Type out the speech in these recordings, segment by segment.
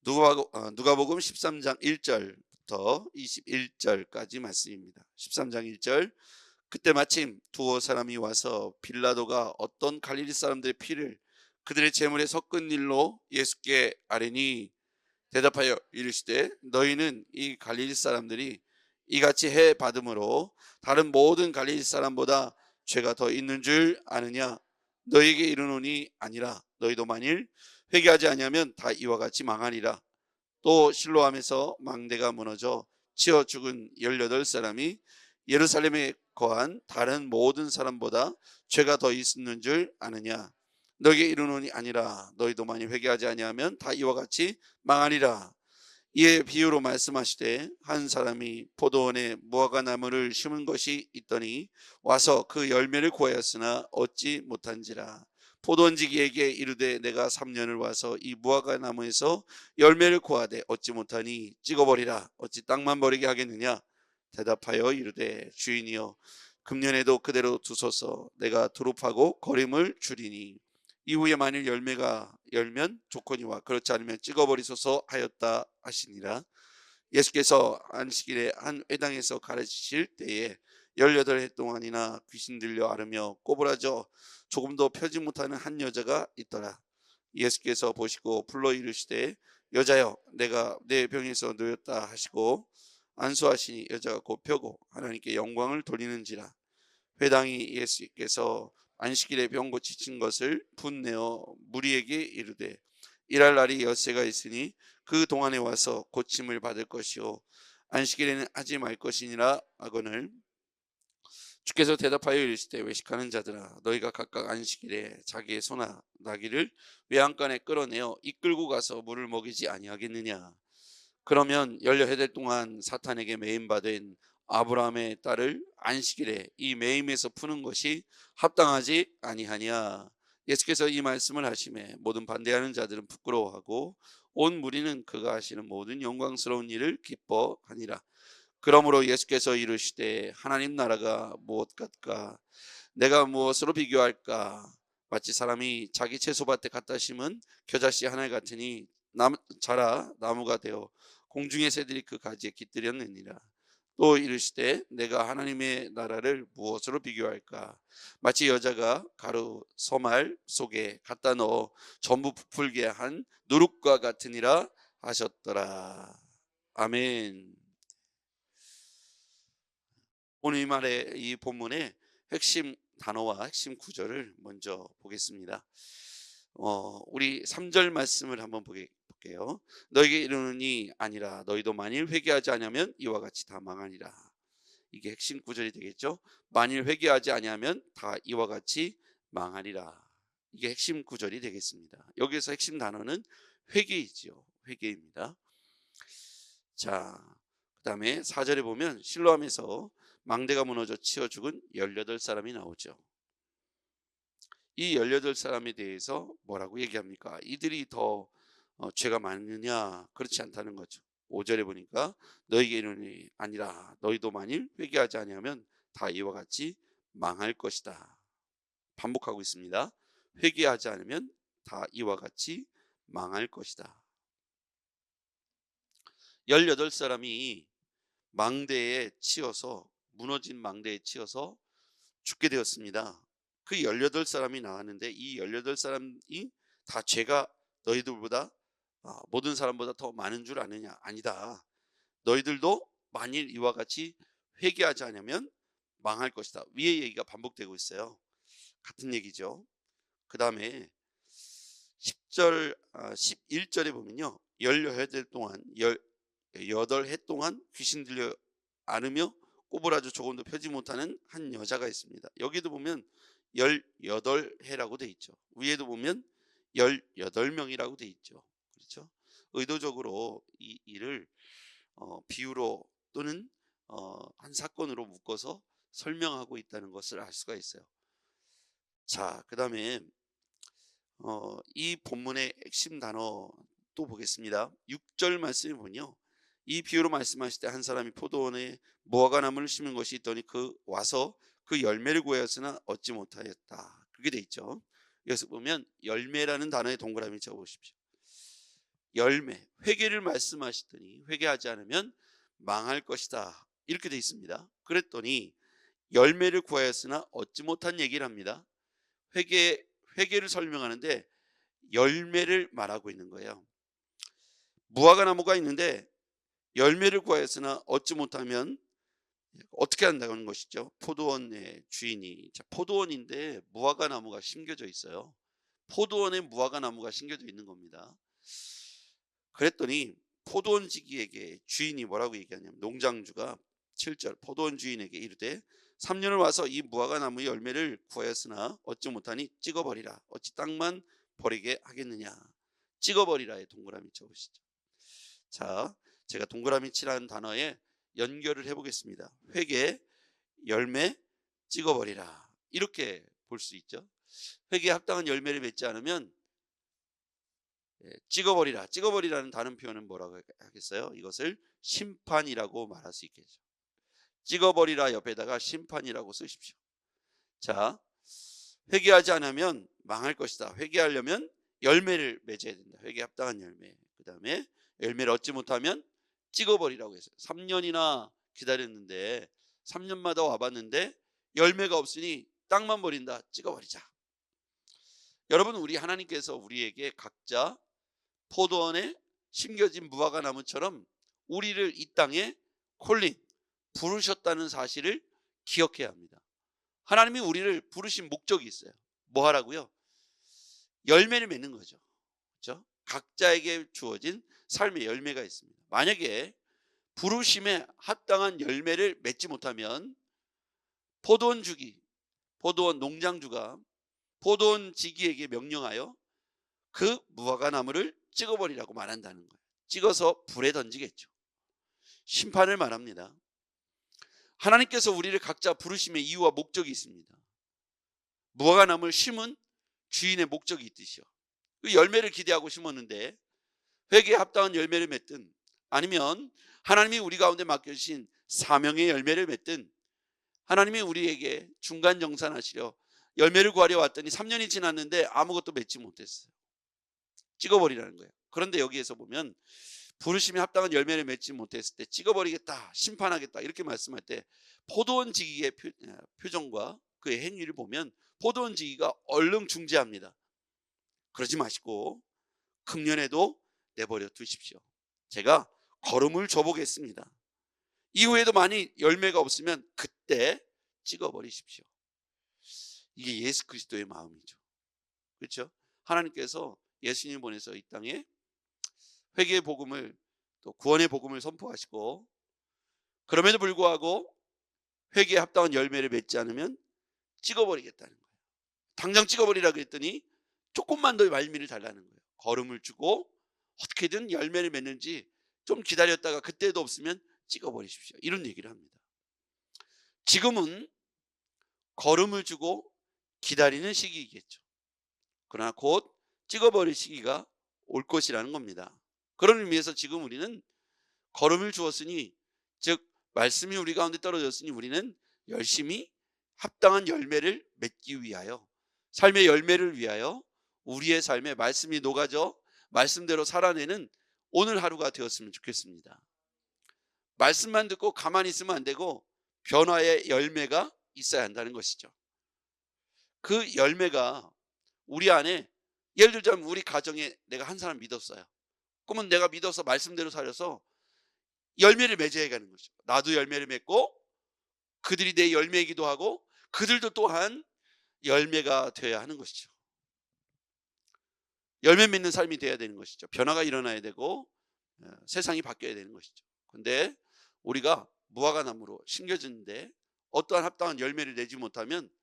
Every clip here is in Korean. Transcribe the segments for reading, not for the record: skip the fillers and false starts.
누가복음 13장 1절부터 21절까지 말씀입니다. 13장 1절. 그때 마침 두어 사람이 와서 빌라도가 어떤 갈릴리 사람들의 피를 그들의 제물에 섞은 일로 예수께 아뢰니 대답하여 이르시되 너희는 이 갈릴리 사람들이 이같이 해 받음으로 다른 모든 갈릴리 사람보다 죄가 더 있는 줄 아느냐. 너희에게 이르노니 아니라 너희도 만일 회개하지 아니하면 다 이와 같이 망하리라. 또 실로암에서 망대가 무너져 치어 죽은 18사람이 예루살렘에 거한 다른 모든 사람보다 죄가 더 있는 줄 아느냐. 너에게 이르노니 아니라 너희도 만일 회개하지 아니하면 다 이와 같이 망하리라. 이에 비유로 말씀하시되 한 사람이 포도원에 무화과 나무를 심은 것이 있더니 와서 그 열매를 구하였으나 얻지 못한지라. 포도원지기에게 이르되 내가 3년을 와서 이 무화과 나무에서 열매를 구하되 얻지 못하니 찍어버리라. 어찌 땅만 버리게 하겠느냐. 대답하여 이르되 주인이여 금년에도 그대로 두소서. 내가 두릅하고 거림을 줄이니 이후에 만일 열매가 열면 좋거니와 그렇지 않으면 찍어버리소서 하였다 하시니라. 예수께서 안식일에 한 회당에서 가르치실 때에 18해 동안이나 귀신 들려 앓으며 꼬부라져 조금도 펴지 못하는 한 여자가 있더라. 예수께서 보시고 불러 이르시되 여자여 내가 내 병에서 놓였다 하시고 안수하시니 여자가 곧 펴고 하나님께 영광을 돌리는지라. 회당이 예수께서 안식일에 병 고치신 것을 분내어 무리에게 이르되 일할 날이 엿새가 있으니 그 동안에 와서 고침을 받을 것이요 안식일에는 하지 말 것이니라 하거늘. 주께서 대답하여 이르시되 외식하는 자들아 너희가 각각 안식일에 자기의 소나 나귀를 외양간에 끌어내어 이끌고 가서 물을 먹이지 아니하겠느냐. 그러면 18해 동안 사탄에게 매임받은 아브라함의 딸을 안식일에 이 매임에서 푸는 것이 합당하지 아니하냐. 예수께서 이 말씀을 하심에 모든 반대하는 자들은 부끄러워하고 온 무리는 그가 하시는 모든 영광스러운 일을 기뻐하니라. 그러므로 예수께서 이르시되 하나님 나라가 무엇 같까. 내가 무엇으로 비교할까. 마치 사람이 자기 채소밭에 갖다 심은 겨자씨 하나 같으니 자라 나무가 되어 공중의 새들이 그 가지에 깃들였느니라. 또 이르시되 내가 하나님의 나라를 무엇으로 비교할까. 마치 여자가 가루 소말 속에 갖다 넣어 전부 부풀게 한 누룩과 같으니라 하셨더라. 아멘. 오늘 이 말의 이 본문의 핵심 단어와 핵심 구절을 먼저 보겠습니다. 우리 3절 말씀을 한번 볼게요. 너에게 이르노니 아니라 너희도 만일 회개하지 아니하면 이와 같이 다 망하리라. 이게 핵심 구절이 되겠죠. 만일 회개하지 아니하면 다 이와 같이 망하리라. 이게 핵심 구절이 되겠습니다. 여기서 핵심 단어는 회개이지요. 회개입니다. 자, 그다음에 4절에 보면 실로암에서 망대가 무너져 치어 죽은 18사람이 나오죠. 이 18사람에 대해서 뭐라고 얘기합니까? 이들이 더 죄가 많느냐? 그렇지 않다는 거죠. 5절에 보니까 너희에게 이르노니 아니라 너희도 만일 회개하지 아니하면 다 이와 같이 망할 것이다. 반복하고 있습니다. 회개하지 않으면 다 이와 같이 망할 것이다. 18사람이 망대에 치여서 무너진 망대에 치여서 죽게 되었습니다. 그 18사람이 나왔는데 이 18사람이 다 죄가 너희들보다 모든 사람보다 더 많은 줄 아느냐? 아니다. 너희들도 만일 이와 같이 회개하지 않으면 망할 것이다. 위의 얘기가 반복되고 있어요. 같은 얘기죠. 그 다음에 10절, 11절에 보면요. 18해 동안 8해 동안 귀신 들려 앓으며 꼬부라져 조금도 펴지 못하는 한 여자가 있습니다. 여기도 보면 18해라고 돼 있죠. 위에도 보면 18명이라고 돼 있죠. 그렇죠? 의도적으로 이 일을 비유로 또는 한 사건으로 묶어서 설명하고 있다는 것을 알 수가 있어요. 자, 그 다음에 이 본문의 핵심 단어 또 보겠습니다. 6절 말씀을 보면요. 이 비유로 말씀하실 때 한 사람이 포도원에 무화과 나무를 심은 것이 있더니 와서 그 열매를 구하였으나 얻지 못하였다. 그게 돼 있죠. 여기서 보면 열매라는 단어에 동그라미 적어 보십시오. 열매, 회개를 말씀하시더니 회개하지 않으면 망할 것이다. 이렇게 돼 있습니다. 그랬더니 열매를 구하였으나 얻지 못한 얘기를 합니다. 회개를 설명하는데 열매를 말하고 있는 거예요. 무화과 나무가 있는데 열매를 구하였으나 얻지 못하면 어떻게 한다는 것이죠. 포도원의 주인이, 포도원인데 무화과 나무가 심겨져 있어요. 포도원에 무화과 나무가 심겨져 있는 겁니다. 그랬더니 포도원지기에게 주인이 뭐라고 얘기하냐면, 농장주가 7절 포도원 주인에게 이르되 3년을 와서 이 무화과 나무의 열매를 구하였으나 얻지 못하니 찍어버리라. 어찌 땅만 버리게 하겠느냐. 찍어버리라에 동그라미 쳐보시죠. 자, 제가 동그라미 치라는 단어에 연결을 해보겠습니다. 회개, 열매, 찍어버리라. 이렇게 볼 수 있죠. 회개에 합당한 열매를 맺지 않으면 찍어버리라. 찍어버리라는 다른 표현은 뭐라고 하겠어요? 이것을 심판이라고 말할 수 있겠죠. 찍어버리라 옆에다가 심판이라고 쓰십시오. 자, 회개하지 않으면 망할 것이다. 회개하려면 열매를 맺어야 된다. 회개에 합당한 열매. 그 다음에 열매를 얻지 못하면 찍어버리라고 했어요. 3년이나 기다렸는데 3년마다 와봤는데 열매가 없으니 땅만 버린다. 찍어버리자. 여러분, 우리 하나님께서 우리에게 각자 포도원에 심겨진 무화과 나무처럼 우리를 이 땅에 콜링, 부르셨다는 사실을 기억해야 합니다. 하나님이 우리를 부르신 목적이 있어요. 뭐 하라고요? 열매를 맺는 거죠. 그렇죠? 각자에게 주어진 삶의 열매가 있습니다. 만약에 부르심에 합당한 열매를 맺지 못하면 포도원 농장주가 포도원 지기에게 명령하여 그 무화과 나무를 찍어버리라고 말한다는 거예요. 찍어서 불에 던지겠죠. 심판을 말합니다. 하나님께서 우리를 각자 부르심의 이유와 목적이 있습니다. 무화과 나무를 심은 주인의 목적이 있듯이요. 그 열매를 기대하고 심었는데 회개에 합당한 열매를 맺든 아니면 하나님이 우리 가운데 맡겨주신 사명의 열매를 맺든 하나님이 우리에게 중간 정산하시려 열매를 구하려 왔더니 3년이 지났는데 아무것도 맺지 못했어요. 찍어버리라는 거예요. 그런데 여기에서 보면 부르심에 합당한 열매를 맺지 못했을 때 찍어버리겠다, 심판하겠다 이렇게 말씀할 때 포도원 지기의 표정과 그의 행위를 보면 포도원 지기가 얼른 중재합니다. 그러지 마시고 금년에도 내버려 두십시오. 제가 걸음을 줘보겠습니다. 이후에도 많이 열매가 없으면 그때 찍어버리십시오. 이게 예수 그리스도의 마음이죠. 그렇죠? 하나님께서 예수님 보내서 이 땅에 회개의 복음을, 또 구원의 복음을 선포하시고, 그럼에도 불구하고 회개에 합당한 열매를 맺지 않으면 찍어버리겠다는 거예요. 당장 찍어버리라 그랬더니 조금만 더 말미를 달라는 거예요. 걸음을 주고 어떻게든 열매를 맺는지 좀 기다렸다가 그때도 없으면 찍어버리십시오. 이런 얘기를 합니다. 지금은 걸음을 주고 기다리는 시기이겠죠. 그러나 곧 찍어버릴 시기가 올 것이라는 겁니다. 그런 의미에서 지금 우리는 걸음을 주었으니, 즉 말씀이 우리 가운데 떨어졌으니 우리는 열심히 합당한 열매를 맺기 위하여, 삶의 열매를 위하여 우리의 삶에 말씀이 녹아져 말씀대로 살아내는 오늘 하루가 되었으면 좋겠습니다. 말씀만 듣고 가만히 있으면 안 되고 변화의 열매가 있어야 한다는 것이죠. 그 열매가 우리 안에, 예를 들자면 우리 가정에 내가 한 사람 믿었어요. 그러면 내가 믿어서 말씀대로 살아서 열매를 맺어야 하는 거죠. 나도 열매를 맺고 그들이 내 열매이기도 하고 그들도 또한 열매가 되어야 하는 것이죠. 열매 맺는 삶이 되어야 되는 것이죠. 변화가 일어나야 되고 세상이 바뀌어야 되는 것이죠. 그런데 우리가 무화과 나무로 심겨졌는데 어떠한 합당한 열매를 내지 못하면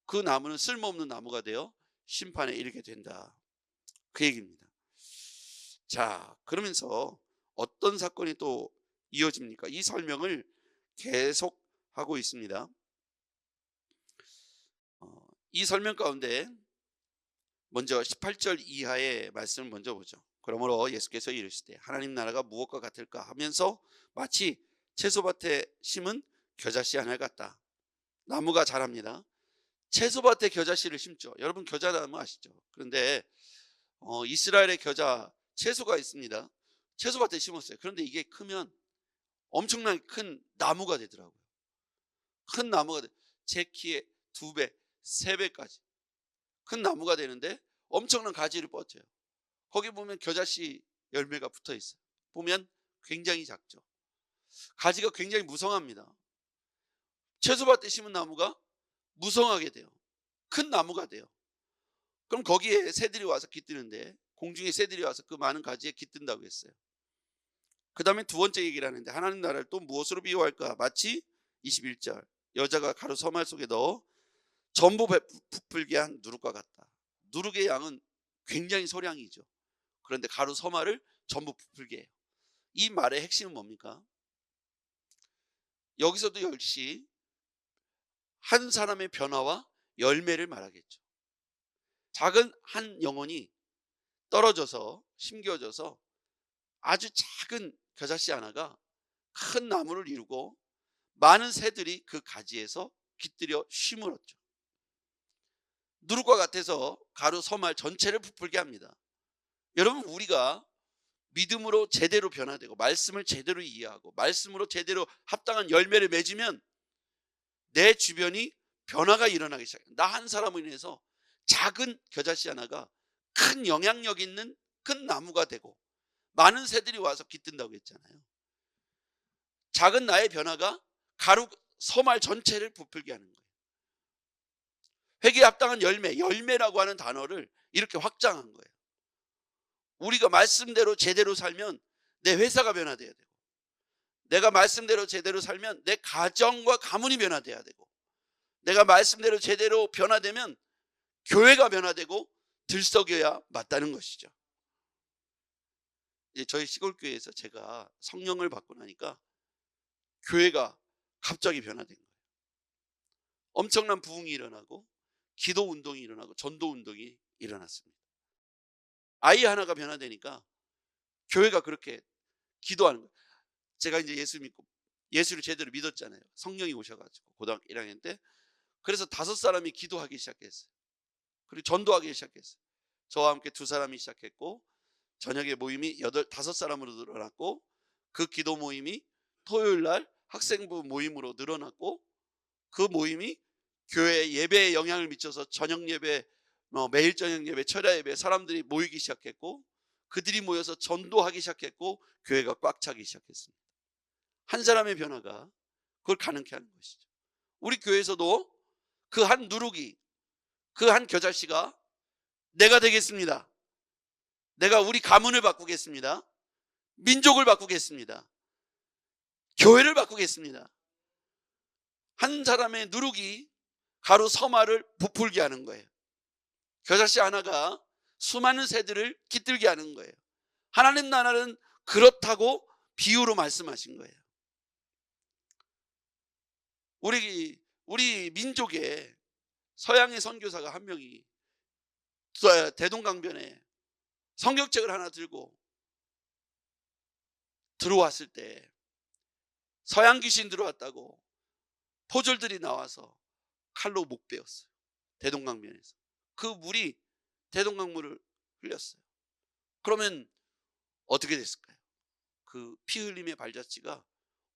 그 나무는 쓸모없는 나무가 되어 심판에 이르게 된다. 그 얘기입니다. 자, 그러면서 어떤 사건이 또 이어집니까? 이 설명을 계속 하고 있습니다. 이 설명 가운데 먼저 18절 이하의 말씀을 먼저 보죠. 그러므로 예수께서 이르시되 하나님 나라가 무엇과 같을까 하면서 마치 채소밭에 심은 겨자씨 하나 같다. 나무가 자랍니다. 채소밭에 겨자씨를 심죠. 여러분 겨자나무 아시죠? 그런데 이스라엘의 겨자 채소가 있습니다. 채소밭에 심었어요. 그런데 이게 크면 엄청나게 큰 나무가 되더라고요. 큰 나무가 제 키의 2배, 3배까지 큰 나무가 되는데 엄청난 가지를 뻗쳐요. 거기 보면 겨자씨 열매가 붙어 있어요. 보면 굉장히 작죠. 가지가 굉장히 무성합니다. 채소밭에 심은 나무가 무성하게 돼요. 큰 나무가 돼요. 그럼 거기에 새들이 와서 깃드는데, 공중에 새들이 와서 그 많은 가지에 깃든다고 했어요. 그 다음에 두 번째 얘기를 하는데, 하나님 나라를 또 무엇으로 비유할까? 마치 21절 여자가 가루 서말 속에 넣어 전부 부풀게 한 누룩과 같다. 누룩의 양은 굉장히 소량이죠. 그런데 가루 서말을 전부 부풀게 해요. 이 말의 핵심은 뭡니까? 여기서도 역시 한 사람의 변화와 열매를 말하겠죠. 작은 한 영혼이 떨어져서 심겨져서 아주 작은 겨자씨 하나가 큰 나무를 이루고 많은 새들이 그 가지에서 깃들여 쉬물었죠. 누룩과 같아서 가루 서말 전체를 부풀게 합니다. 여러분, 우리가 믿음으로 제대로 변화되고 말씀을 제대로 이해하고 말씀으로 제대로 합당한 열매를 맺으면 내 주변이 변화가 일어나기 시작해요. 나 한 사람으로 인해서 작은 겨자씨 하나가 큰 영향력 있는 큰 나무가 되고 많은 새들이 와서 깃든다고 했잖아요. 작은 나의 변화가 가루 서말 전체를 부풀게 하는 거예요. 회개에 합당한 열매, 열매라고 하는 단어를 이렇게 확장한 거예요. 우리가 말씀대로 제대로 살면 내 회사가 변화돼야 되고, 내가 말씀대로 제대로 살면 내 가정과 가문이 변화돼야 되고, 내가 말씀대로 제대로 변화되면 교회가 변화되고 들썩여야 맞다는 것이죠. 이제 저희 시골교회에서 제가 성령을 받고 나니까 교회가 갑자기 변화된 거예요. 엄청난 부흥이 일어나고 기도 운동이 일어나고 전도 운동이 일어났습니다. 아이 하나가 변화되니까 교회가 그렇게 기도하는 거예요. 제가 이제 예수 믿고 예수를 제대로 믿었잖아요. 성령이 오셔가지고 고등학교 1학년 때. 그래서 5사람이 기도하기 시작했어요. 그리고 전도하기 시작했어요. 저와 함께 2사람이 시작했고, 저녁에 모임이 5사람으로 늘어났고, 그 기도 모임이 토요일 날 학생부 모임으로 늘어났고, 그 모임이 교회 예배에 영향을 미쳐서 저녁 예배, 매일 저녁 예배, 철야 예배 사람들이 모이기 시작했고, 그들이 모여서 전도하기 시작했고, 교회가 꽉 차기 시작했습니다. 한 사람의 변화가 그걸 가능케 하는 것이죠. 우리 교회에서도 그 한 누룩이, 그 한 겨자씨가 내가 되겠습니다. 내가 우리 가문을 바꾸겠습니다. 민족을 바꾸겠습니다. 교회를 바꾸겠습니다. 한 사람의 누룩이 가루 서말을 부풀게 하는 거예요. 겨자씨 하나가 수많은 새들을 깃들게 하는 거예요. 하나님 나라는 그렇다고 비유로 말씀하신 거예요. 우리 민족에 서양의 선교사가 한 명이 대동강변에 성경책을 하나 들고 들어왔을 때 서양 귀신 들어왔다고 포졸들이 나와서 칼로 목 베었어요. 대동강변에서. 그 물이 대동강물을 흘렸어요. 그러면 어떻게 됐을까요? 그 피 흘림의 발자취가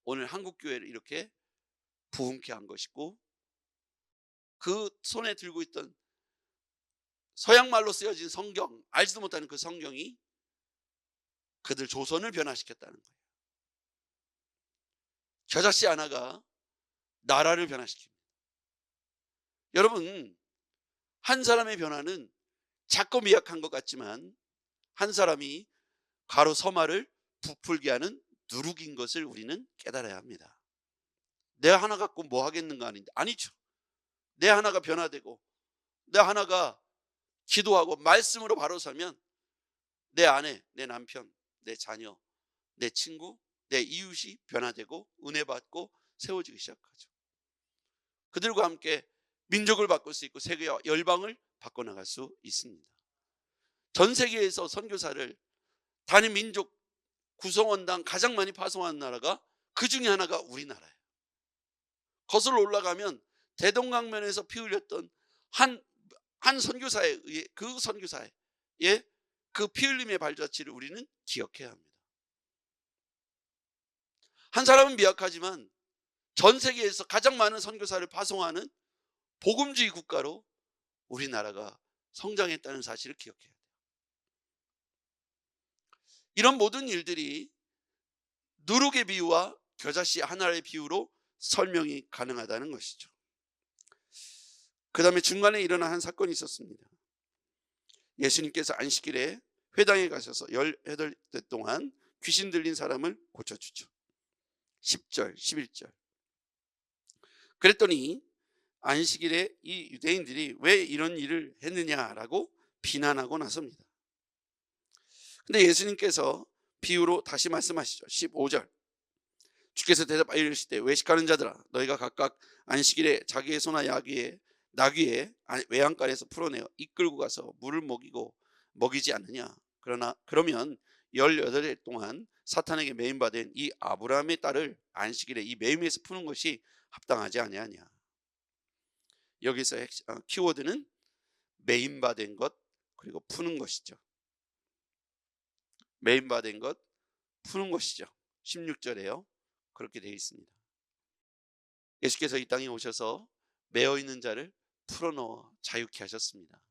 오늘 한국 교회를 이렇게 부흥케 한 것이고, 그 손에 들고 있던 서양말로 쓰여진 성경, 알지도 못하는 그 성경이 그들 조선을 변화시켰다는 거예요. 겨자씨 하나가 나라를 변화시킵니다. 여러분, 한 사람의 변화는 작고 미약한 것 같지만 한 사람이 가루 서말을 부풀게 하는 누룩인 것을 우리는 깨달아야 합니다. 내 하나 갖고 뭐 하겠는가 아닌데, 아니죠. 내 하나가 변화되고 내 하나가 기도하고 말씀으로 바로 서면 내 아내, 내 남편, 내 자녀, 내 친구, 내 이웃이 변화되고 은혜 받고 세워지기 시작하죠. 그들과 함께 민족을 바꿀 수 있고 세계와 열방을 바꿔나갈 수 있습니다. 전 세계에서 선교사를 단임 민족 구성원당 가장 많이 파송하는 나라가 그 중에 하나가 우리나라예요. 거슬러 올라가면 대동강변에서 피 흘렸던 한 선교사에 의해, 그 선교사의 그 피 흘림의 발자취를 우리는 기억해야 합니다. 한 사람은 미약하지만 전 세계에서 가장 많은 선교사를 파송하는 복음주의 국가로 우리나라가 성장했다는 사실을 기억해야 돼요. 이런 모든 일들이 누룩의 비유와 겨자씨 하나의 비유로 설명이 가능하다는 것이죠. 그 다음에 중간에 일어난 한 사건이 있었습니다. 예수님께서 안식일에 회당에 가셔서 18대 동안 귀신 들린 사람을 고쳐주죠. 10절, 11절. 그랬더니 안식일에 이 유대인들이 왜 이런 일을 했느냐라고 비난하고 나섭니다. 근데 예수님께서 비유로 다시 말씀하시죠. 15절. 주께서 대답하여 이르시되 외식하는 자들아 너희가 각각 안식일에 자기의 소나 나귀에 외양간에서 풀어내어 이끌고 가서 물을 먹이지 않느냐. 그러면 18일 동안 사탄에게 매임받은 이 아브라함의 딸을 안식일에 이 매임에서 푸는 것이 합당하지 아니하냐. 여기서 키워드는 매임받은 것 그리고 푸는 것이죠. 매임받은 것 푸는 것이죠. 16절에요. 그렇게 되어 있습니다. 예수께서 이 땅에 오셔서 매어 있는 자를 풀어넣어 자유케 하셨습니다.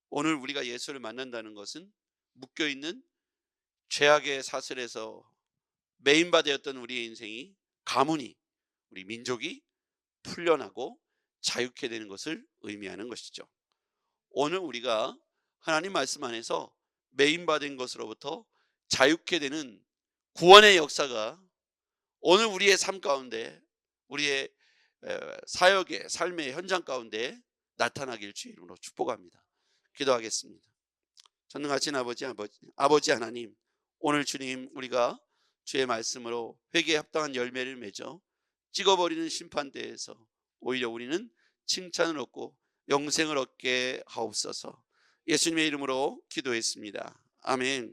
오늘 우리가 예수를 만난다는 것은 묶여있는 죄악의 사슬에서 매임받았던 우리의 인생이 가문이 우리 민족이 풀려나고 자유케 되는 것을 의미하는 것이죠. 오늘 우리가 하나님 말씀 안에서 매임받은 것으로부터 자유케 되는 구원의 역사가 오늘 우리의 삶 가운데 우리의 사역의 삶의 현장 가운데 나타나길 주의 이름으로 축복합니다. 기도하겠습니다. 전능하신 아버지 하나님, 오늘 주님 우리가 주의 말씀으로 회개에 합당한 열매를 맺어 찍어버리는 심판대에서 오히려 우리는 칭찬을 얻고 영생을 얻게 하옵소서. 예수님의 이름으로 기도했습니다. 아멘.